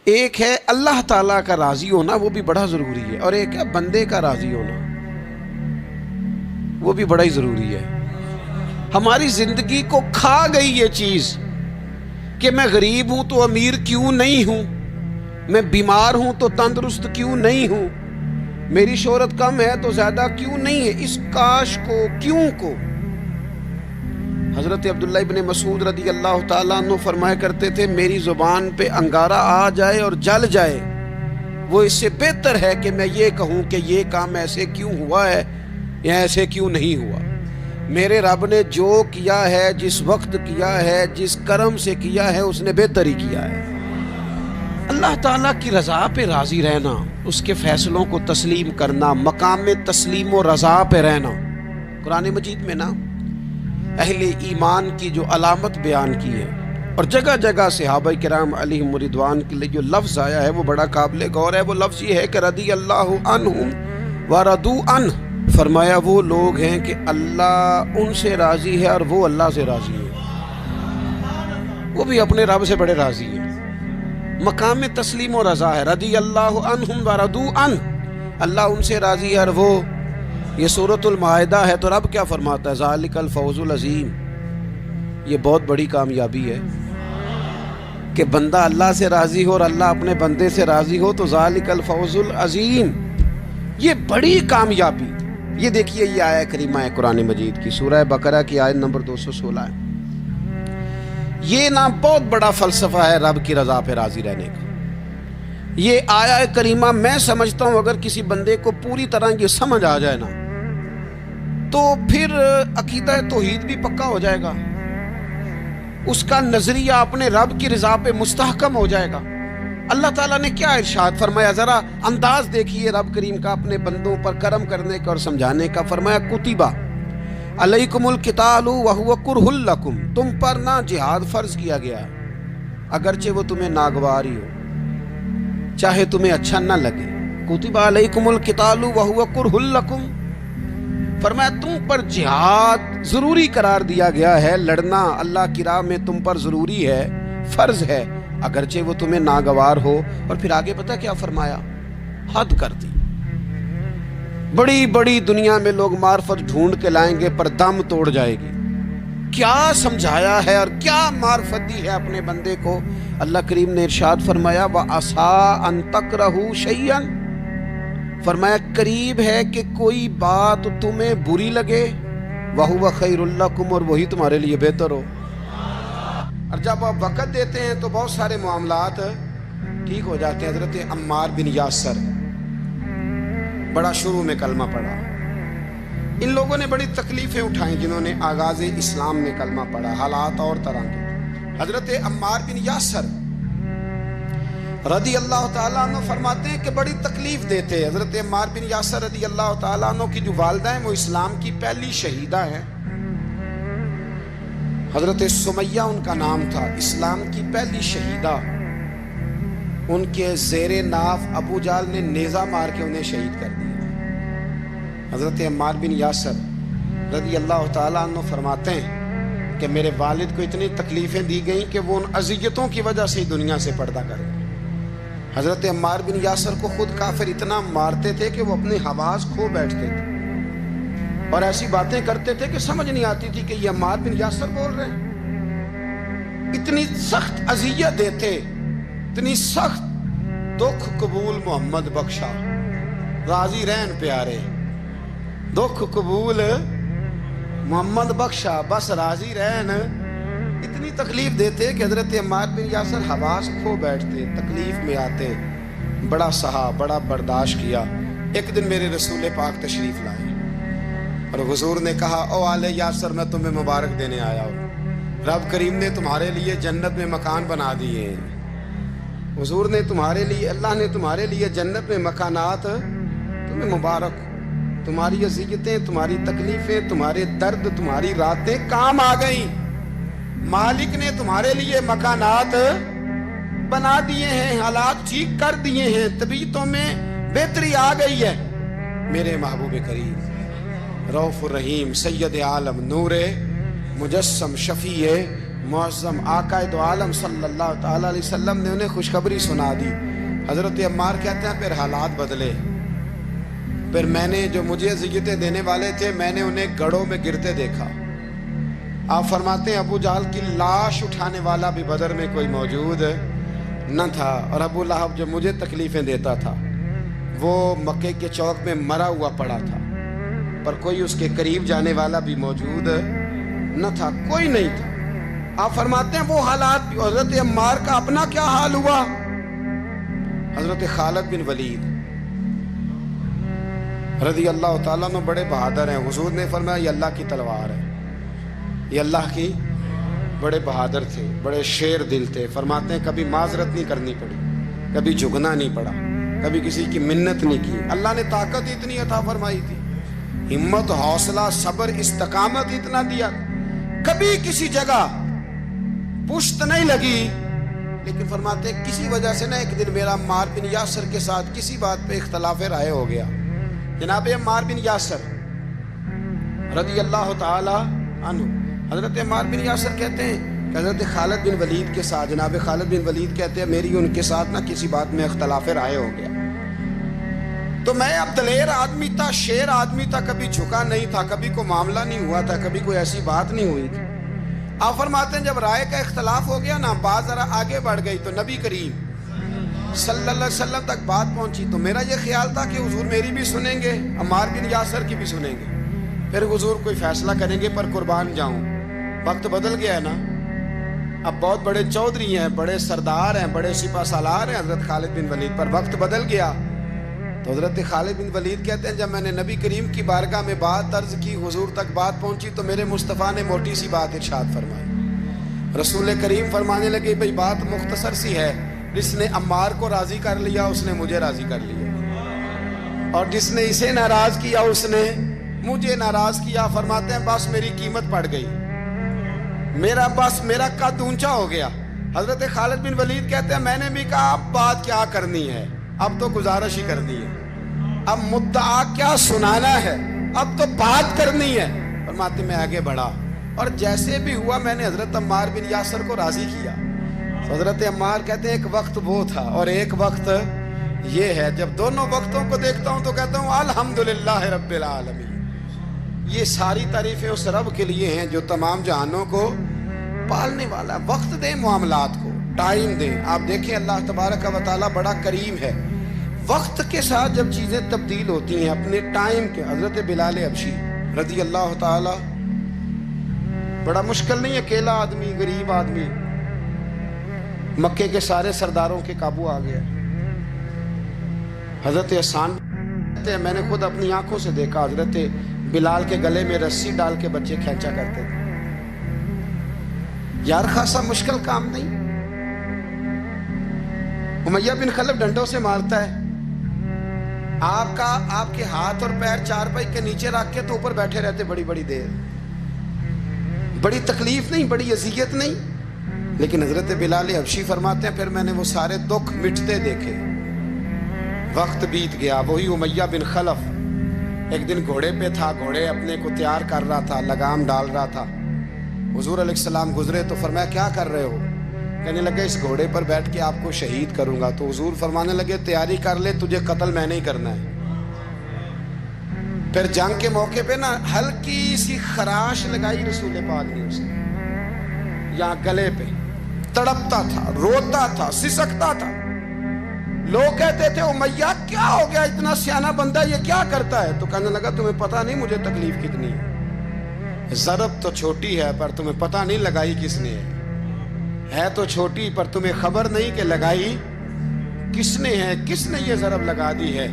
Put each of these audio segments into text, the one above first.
ایک ہے اللہ تعالیٰ کا راضی ہونا، وہ بھی بڑا ضروری ہے، اور ایک ہے بندے کا راضی ہونا، وہ بھی بڑا ہی ضروری ہے۔ ہماری زندگی کو کھا گئی یہ چیز کہ میں غریب ہوں تو امیر کیوں نہیں ہوں، میں بیمار ہوں تو تندرست کیوں نہیں ہوں، میری شہرت کم ہے تو زیادہ کیوں نہیں ہے، اس کاش کو کیوں کو۔ حضرت عبداللہ ابن مسعود رضی اللہ تعالیٰ عنہ فرمایا کرتے تھے، میری زبان پہ انگارہ آ جائے اور جل جائے، وہ اس سے بہتر ہے کہ میں یہ کہوں کہ یہ کام ایسے کیوں ہوا ہے یا ایسے کیوں نہیں ہوا۔ میرے رب نے جو کیا ہے، جس وقت کیا ہے، جس کرم سے کیا ہے، اس نے بہتر ہی کیا ہے۔ اللہ تعالیٰ کی رضا پہ راضی رہنا، اس کے فیصلوں کو تسلیم کرنا، مقام تسلیم و رضا پہ رہنا۔ قرآن مجید میں نا اہل ایمان کی جو علامت بیان کی ہے، اور جگہ جگہ صحابہ کرام علیہم رضوان کے لیے جو لفظ آیا ہے وہ بڑا قابل غور ہے۔ وہ لفظ یہ ہے کہ رضی اللہ عنہم ورضوا عنہ، فرمایا وہ لوگ ہیں کہ اللہ ان سے راضی ہے اور وہ اللہ سے راضی ہے، وہ بھی اپنے رب سے بڑے راضی ہیں۔ مقام تسلیم و رضا ہے، رضی اللہ عنہم ورضوا عنہ، اللہ ان سے راضی ہے اور وہ، یہ سورۃ المائدہ ہے، تو رب کیا فرماتا ہے؟ ذالک الفوز العظیم، یہ بہت بڑی کامیابی ہے کہ بندہ اللہ سے راضی ہو اور اللہ اپنے بندے سے راضی ہو، تو ذالک الفوز العظیم، یہ بڑی کامیابی۔ یہ دیکھیے، یہ آیہ کریمہ ہے قرآن مجید کی، سورہ بقرہ کی آیت نمبر 216 ہے۔ یہ نا بہت بڑا فلسفہ ہے رب کی رضا پہ راضی رہنے کا۔ یہ آیہ کریمہ میں سمجھتا ہوں اگر کسی بندے کو پوری طرح یہ سمجھ آ جائے نا، تو پھر عقیدہ توحید بھی پکا ہو جائے گا، اس کا نظریہ اپنے رب کی رضا پہ مستحکم ہو جائے گا۔ اللہ تعالیٰ نے کیا ارشاد فرمایا، ذرا انداز دیکھیے رب کریم کا اپنے بندوں پر کرم کرنے کا اور سمجھانے کا۔ فرمایا کتبہ علیکم القتال وہو کرہ لکم، تم پر نہ جہاد فرض کیا گیا ہے اگرچہ وہ تمہیں ناگوار ہی ہو، چاہے تمہیں اچھا نہ لگے۔ کتبہ علیکم القتال وہو کرہ لکم، فرمایا تم پر جہاد ضروری قرار دیا گیا ہے، لڑنا اللہ کی راہ میں تم پر ضروری ہے، فرض ہے، اگرچہ وہ تمہیں ناگوار ہو۔ اور پھر آگے پتہ کیا فرمایا؟ حد کر دی۔ بڑی بڑی دنیا میں لوگ معرفت ڈھونڈ کے لائیں گے پر دم توڑ جائے گی۔ کیا سمجھایا ہے اور کیا معرفت دی ہے اپنے بندے کو۔ اللہ کریم نے ارشاد فرمایا وَعَسَىٰ أَن تَكْرَهُوا شَيْئًا، فرمایا قریب ہے کہ کوئی بات تمہیں بری لگے، وَهُوَ خَيْرٌ لَكُمْ، اور وہی تمہارے لیے بہتر ہو۔ اور جب آپ وقت دیتے ہیں تو بہت سارے معاملات ٹھیک ہو جاتے ہیں۔ حضرت عمار بن یاسر، بڑا شروع میں کلمہ پڑھا، ان لوگوں نے بڑی تکلیفیں اٹھائیں جنہوں نے آغاز اسلام میں کلمہ پڑھا، حالات اور طرح کے۔ حضرت عمار بن یاسر رضی اللہ تعالیٰ عنہ فرماتے ہیں کہ بڑی تکلیف دیتے۔ حضرت عمار بن یاسر رضی اللہ تعالیٰ عنہ کی جو والدہ ہیں وہ اسلام کی پہلی شہیدہ ہیں، حضرت سمیہ ان کا نام تھا، اسلام کی پہلی شہیدہ۔ ان کے زیر ناف ابو جہل نے نیزہ مار کے انہیں شہید کر دیا۔ حضرت عمار بن یاسر رضی اللہ تعالیٰ عنہ فرماتے ہیں کہ میرے والد کو اتنی تکلیفیں دی گئیں کہ وہ ان اذیتوں کی وجہ سے دنیا سے پردہ کریں۔ حضرت عمار بن یاسر کو خود کافر اتنا مارتے تھے کہ وہ اپنے حواس کھو بیٹھتے تھے اور ایسی باتیں کرتے تھے کہ سمجھ نہیں آتی تھی کہ یہ عمار بن یاسر بول رہے ہیں۔ اتنی سخت اذیت دیتے، اتنی سخت۔ دکھ قبول محمد بخشا، راضی رہن پیارے، دکھ قبول محمد بخشا، بس راضی رہن۔ اتنی تکلیف دیتے کہ حضرت عمار بن یاسر حواس کھو بیٹھتے، تکلیف میں آتے، بڑا سہا، بڑا برداشت کیا۔ ایک دن میرے رسول پاک تشریف لائے اور حضور نے کہا او آل یاسر، میں تمہیں مبارک دینے آیا ہوں، رب کریم نے تمہارے لیے جنت میں مکان بنا دیے ہیں۔ حضور نے تمہارے لیے، اللہ نے تمہارے لیے جنت میں مکانات، تمہیں مبارک، تمہاری اذیتیں، تمہاری تکلیفیں، تمہارے درد، تمہاری راتیں کام آ گئیں۔ مالک نے تمہارے لیے مکانات بنا دیے ہیں، حالات ٹھیک کر دیے ہیں، طبیعتوں میں بہتری آ گئی ہے۔ میرے محبوب کریم رؤوف الرحیم سید عالم نور مجسم شفیع معظم آقا دو عالم صلی اللہ تعالی علیہ وسلم نے انہیں خوشخبری سنا دی۔ حضرت عمار کہتے ہیں پھر حالات بدلے، پھر میں نے جو مجھے اذیتیں دینے والے تھے میں نے انہیں گڑھوں میں گرتے دیکھا۔ آپ فرماتے ہیں ابو جہل کی لاش اٹھانے والا بھی بدر میں کوئی موجود نہ تھا، اور ابو لہب جو مجھے تکلیفیں دیتا تھا وہ مکے کے چوک میں مرا ہوا پڑا تھا، پر کوئی اس کے قریب جانے والا بھی موجود نہ تھا، کوئی نہیں تھا۔ آپ فرماتے ہیں وہ حالات بھی۔ حضرت عمار کا اپنا کیا حال ہوا؟ حضرت خالد بن ولید رضی اللہ تعالیٰ عنہ بڑے بہادر ہیں۔ حضور نے فرمایا یہ اللہ کی تلوار ہے، یہ اللہ کی، بڑے بہادر تھے، بڑے شیر دل تھے۔ فرماتے ہیں کبھی معذرت نہیں کرنی پڑی، کبھی جھکنا نہیں پڑا، کبھی کسی کی منت نہیں کی۔ اللہ نے طاقت اتنی عطا فرمائی تھی، ہمت، حوصلہ، صبر، استقامت اتنا دیا، کبھی کسی جگہ پشت نہیں لگی۔ لیکن فرماتے ہیں کسی وجہ سے نا ایک دن میرا عمار بن یاسر کے ساتھ کسی بات پہ اختلاف رائے ہو گیا۔ جناب عمار بن یاسر رضی اللہ تعالی عنہ، حضرت عمار بن یاسر کہتے ہیں کہ حضرت خالد بن ولید کے ساتھ، جناب خالد بن ولید کہتے ہیں میری ان کے ساتھ نا کسی بات میں اختلاف رائے ہو گیا، تو میں اب دلیر آدمی تھا، شیر آدمی تھا، کبھی جھکا نہیں تھا، کبھی کوئی معاملہ نہیں ہوا تھا، کبھی کوئی ایسی بات نہیں ہوئی تھی۔ آپ فرماتے ہیں جب رائے کا اختلاف ہو گیا نا، بات ذرا آگے بڑھ گئی تو نبی کریم صلی اللہ علیہ وسلم تک بات پہنچی، تو میرا یہ خیال تھا کہ حضور میری بھی سنیں گے، عمار بن یاسر کی بھی سنیں گے، پھر حضور کوئی فیصلہ کریں گے، پر قربان جاؤں وقت بدل گیا ہے نا، اب بہت بڑے چودھری ہیں، بڑے سردار ہیں، بڑے سپہ سالار ہیں حضرت خالد بن ولید، پر وقت بدل گیا۔ تو حضرت خالد بن ولید کہتے ہیں جب میں نے نبی کریم کی بارگاہ میں بات عرض کی، حضور تک بات پہنچی، تو میرے مصطفیٰ نے موٹی سی بات ارشاد فرمائی۔ رسول کریم فرمانے لگے بھئی بات مختصر سی ہے، جس نے عمار کو راضی کر لیا اس نے مجھے راضی کر لیا، اور جس نے اسے ناراض کیا اس نے مجھے ناراض کیا۔ فرماتے ہیں بس میری قیمت پڑ گئی، میرا قد اونچا ہو گیا۔ حضرت خالد بن ولید کہتے ہیں میں نے بھی کہا اب بات کیا کرنی ہے، اب تو گزارش ہی کرنی ہے، اب مدعا کیا سنانا ہے، اب تو بات کرنی ہے۔ فرماتے میں آگے بڑھا، اور جیسے بھی ہوا میں نے حضرت عمار بن یاسر کو راضی کیا۔ حضرت عمار کہتے ہیں ایک وقت وہ تھا اور ایک وقت یہ ہے، جب دونوں وقتوں کو دیکھتا ہوں تو کہتا ہوں الحمدللہ رب العالمین، یہ ساری تعریفیں اس رب کے لیے ہیں جو تمام جہانوں کو پالنے والا۔ وقت دیں معاملات کو، ٹائم دیں۔ آپ دیکھیں اللہ تبارک و تعالیٰ بڑا کریم ہے، وقت کے ساتھ جب چیزیں تبدیل ہوتی ہیں اپنے ٹائم کے۔ حضرت بلال حبشی رضی اللہ تعالیٰ، بڑا مشکل نہیں، اکیلا آدمی، غریب آدمی، مکے کے سارے سرداروں کے قابو آ گیا۔ حضرت حسان میں نے خود اپنی آنکھوں سے دیکھا، حضرت بلال کے گلے میں رسی ڈال کے بچے کھینچا کرتے تھے۔ یار خاصا مشکل کام نہیں۔ امیہ بن خلف ڈنڈوں سے مارتا ہے، آپ کے ہاتھ اور پیر چارپائی کے نیچے رکھ کے تو اوپر بیٹھے رہتے بڑی بڑی دیر، بڑی تکلیف نہیں، بڑی اذیت نہیں، لیکن حضرت بلال حبشی فرماتے ہیں پھر میں نے وہ سارے دکھ مٹتے دیکھے۔ وقت بیت گیا، وہی امیہ بن خلف ایک دن گھوڑے پہ تھا، گھوڑے اپنے کو تیار کر رہا تھا، لگام ڈال رہا تھا۔ حضور علیہ السلام گزرے تو فرمایا کیا کر رہے ہو؟ کہنے لگے اس گھوڑے پر بیٹھ کے آپ کو شہید کروں گا۔ تو حضور فرمانے لگے تیاری کر لے، تجھے قتل میں نہیں کرنا ہے۔ پھر جنگ کے موقع پہ نا ہلکی سی خراش لگائی رسول پاک نے اسے، یہاں گلے پہ، تڑپتا تھا، روتا تھا، سسکتا تھا۔ لوگ کہتے تھے امیہ کیا ہو گیا، اتنا سیانہ بندہ یہ کیا کرتا ہے؟ تو کہنے لگا تمہیں پتہ نہیں مجھے تکلیف کتنی ہے، ضرب تو چھوٹی ہے پر تمہیں پتہ نہیں لگائی کس نے ہے تو چھوٹی پر تمہیں خبر نہیں کہ لگائی کس نے ہے، کس نے یہ ضرب لگا دی ہے۔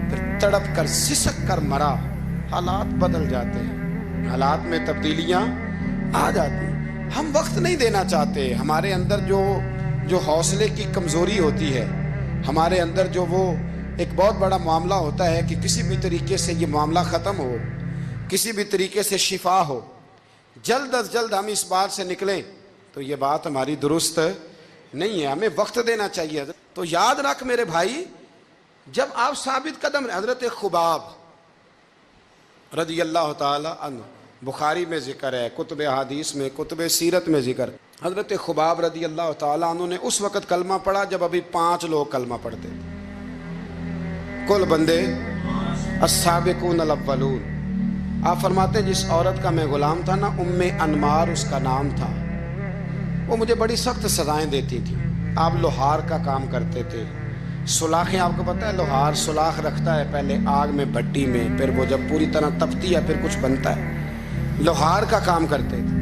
پھر تڑپ کر سسک کر مرا۔ حالات بدل جاتے ہیں، حالات میں تبدیلیاں آ جاتی ہیں۔ ہم وقت نہیں دینا چاہتے، ہمارے اندر جو حوصلے کی کمزوری ہوتی ہے، ہمارے اندر جو وہ ایک بہت بڑا معاملہ ہوتا ہے کہ کسی بھی طریقے سے یہ معاملہ ختم ہو، کسی بھی طریقے سے شفا ہو، جلد از جلد ہم اس بات سے نکلیں، تو یہ بات ہماری درست نہیں ہے، ہمیں وقت دینا چاہیے۔ تو یاد رکھ میرے بھائی، جب آپ ثابت قدم، حضرت خباب رضی اللہ تعالی عنہ، بخاری میں ذکر ہے، کتب حدیث میں، کتب سیرت میں ذکر، حضرت خباب رضی اللہ تعالیٰ عنہ نے اس وقت کلمہ پڑھا جب ابھی 5 لوگ کلمہ پڑھتے تھے، کل بندے السابقون الاولون۔ آپ فرماتے ہیں جس عورت کا میں غلام تھا نا، ام انمار اس کا نام تھا، وہ مجھے بڑی سخت سزائیں دیتی تھی۔ آپ لوہار کا کام کرتے تھے، سلاخیں، آپ کو پتہ ہے لوہار سلاخ رکھتا ہے پہلے آگ میں بھٹی میں، پھر وہ جب پوری طرح تپتی ہے پھر کچھ بنتا ہے، لوہار کا کام کرتے تھے۔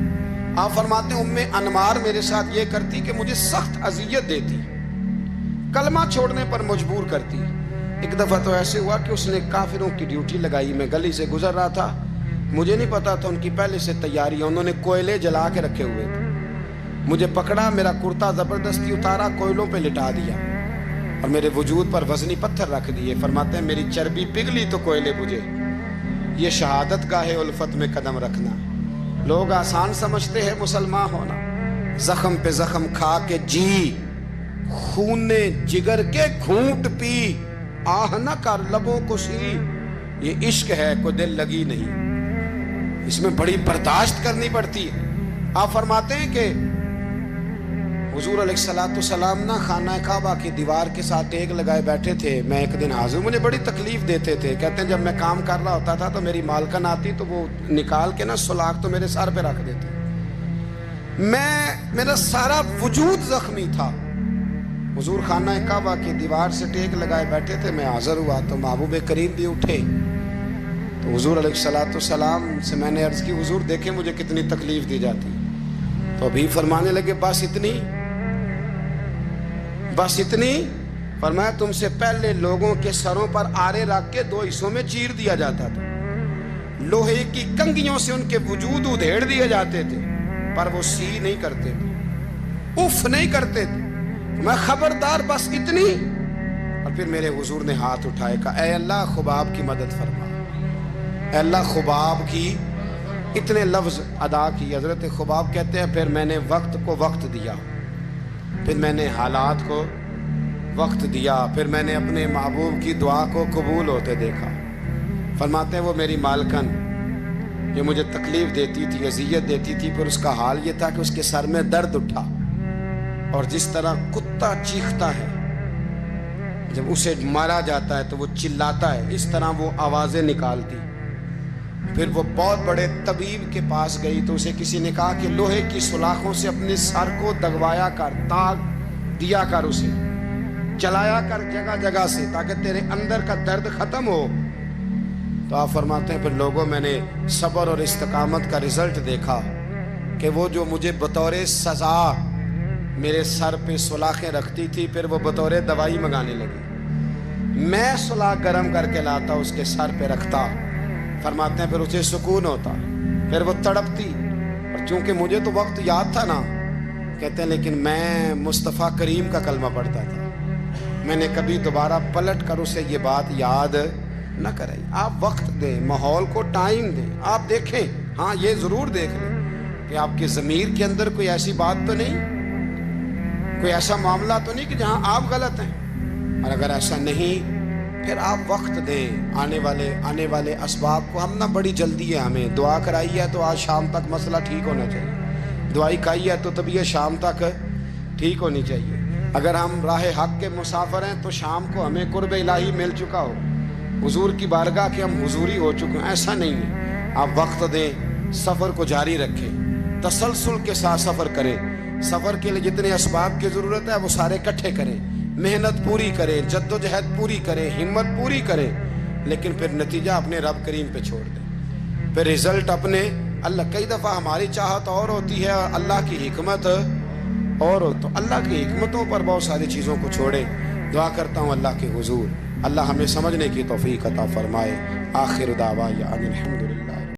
آپ فرماتے ہیں ام انمار میرے ساتھ یہ کرتی کہ مجھے سخت اذیت دیتی، کلمہ چھوڑنے پر مجبور کرتی۔ ایک دفعہ تو ایسے ہوا کہ اس نے کافروں کی ڈیوٹی لگائی، میں گلی سے گزر رہا تھا، مجھے نہیں پتا تھا ان کی پہلے سے تیاری ہے، انہوں نے کوئلے جلا کے رکھے ہوئے تھے، مجھے پکڑا، میرا کرتا زبردستی اتارا، کوئلوں پہ لٹا دیا اور میرے وجود پر وزنی پتھر رکھ دیے۔ فرماتے ہیں میری چربی پگھلی تو کوئلے بجھے۔ یہ شہادت گاہ الفت میں قدم رکھنا، لوگ آسان سمجھتے ہیں مسلمان ہونا، زخم پہ زخم کھا کے جی، خون جگر کے گھونٹ پی، آہ نہ کر لبوں کو سی، یہ عشق ہے کوئی دل لگی نہیں، اس میں بڑی برداشت کرنی پڑتی ہے۔ آپ فرماتے ہیں کہ حضور علیہ السلام نا خانہ کعبہ کی دیوار کے ساتھ ٹیک لگائے بیٹھے تھے، میں ایک دن حاضر، مجھے بڑی تکلیف دیتے تھے، کہتے ہیں جب میں کام کر رہا ہوتا تھا تو میری مالکن آتی تو وہ نکال کے نا سلاخ تو میرے سر پہ رکھ دیتے، میرا سارا وجود زخمی تھا۔ حضور خانہ کعبہ کی دیوار سے ٹیک لگائے بیٹھے تھے، میں حاضر ہوا تو محبوب کریم بھی اٹھے، تو حضور علیہ السلام سے میں نے عرض کی حضور دیکھیں مجھے کتنی تکلیف دی جاتی، تو ابھی فرمانے لگے بس اتنی، بس اتنی؟ فرمایا تم سے پہلے لوگوں کے سروں پر آرے رکھ کے 2 حصوں میں چیر دیا جاتا تھا، لوہے کی کنگھیوں سے ان کے وجود ادھیڑ دیے جاتے تھے، پر وہ سی نہیں کرتے تھے، اف نہیں کرتے تھے، میں خبردار بس اتنی؟ اور پھر میرے حضور نے ہاتھ اٹھائے، کہا اے اللہ خباب کی مدد فرما، اے اللہ خباب کی، اتنے لفظ ادا کی۔ حضرت خباب کہتے ہیں پھر میں نے وقت کو وقت دیا، پھر میں نے حالات کو وقت دیا، پھر میں نے اپنے محبوب کی دعا کو قبول ہوتے دیکھا۔ فرماتے ہیں وہ میری مالکن جو مجھے تکلیف دیتی تھی، اذیت دیتی تھی، پھر اس کا حال یہ تھا کہ اس کے سر میں درد اٹھا، اور جس طرح کتا چیختا ہے جب اسے مارا جاتا ہے تو وہ چلاتا ہے، اس طرح وہ آوازیں نکالتی۔ پھر وہ بہت بڑے طبیب کے پاس گئی تو اسے کسی نے کہا کہ لوہے کی سلاخوں سے اپنے سر کو دگوایا کر، داغ دیا کر، اسے چلایا کر جگہ جگہ سے تاکہ تیرے اندر کا درد ختم ہو۔ تو آپ فرماتے ہیں پھر لوگوں میں نے صبر اور استقامت کا رزلٹ دیکھا کہ وہ جو مجھے بطور سزا میرے سر پہ سلاخیں رکھتی تھی، پھر وہ بطور دوائی منگانے لگی، میں سلاخ گرم کر کے لاتا اس کے سر پہ رکھتا، فرماتے ہیں پھر اسے سکون ہوتا، پھر وہ تڑپتی، اور چونکہ مجھے تو وقت یاد تھا نا، کہتے ہیں لیکن میں مصطفیٰ کریم کا کلمہ پڑھتا تھا، میں نے کبھی دوبارہ پلٹ کر اسے یہ بات یاد نہ کرائی۔ آپ وقت دیں، ماحول کو ٹائم دیں، آپ دیکھیں، ہاں یہ ضرور دیکھ لیں کہ آپ کے ضمیر کے اندر کوئی ایسی بات تو نہیں، کوئی ایسا معاملہ تو نہیں کہ جہاں آپ غلط ہیں، اور اگر ایسا نہیں پھر آپ وقت دیں آنے والے اسباب کو۔ ہم نہ بڑی جلدی ہے، ہمیں دعا کرائی ہے تو آج شام تک مسئلہ ٹھیک ہونا چاہیے، دعائی کھائی ہے تو طبیعت شام تک ٹھیک ہونی چاہیے۔ اگر ہم راہ حق کے مسافر ہیں تو شام کو ہمیں قرب الہی مل چکا ہو، حضور کی بارگاہ کے ہم حضوری ہو چکے ہیں، ایسا نہیں ہے۔ آپ وقت دیں، سفر کو جاری رکھیں، تسلسل کے ساتھ سفر کریں، سفر کے لیے جتنے اسباب کی ضرورت ہے وہ سارے اکٹھے کریں، محنت پوری کریں، جد و جہد پوری کریں، ہمت پوری کریں، لیکن پھر نتیجہ اپنے رب کریم پہ چھوڑ دیں، پھر رزلٹ اپنے اللہ۔ کئی دفعہ ہماری چاہت اور ہوتی ہے اور اللہ کی حکمت اور ہو، تو اللہ کی حکمتوں پر بہت ساری چیزوں کو چھوڑیں۔ دعا کرتا ہوں اللہ کے حضور اللہ ہمیں سمجھنے کی توفیق عطا فرمائے۔ آخر دعوانا الحمدللہ۔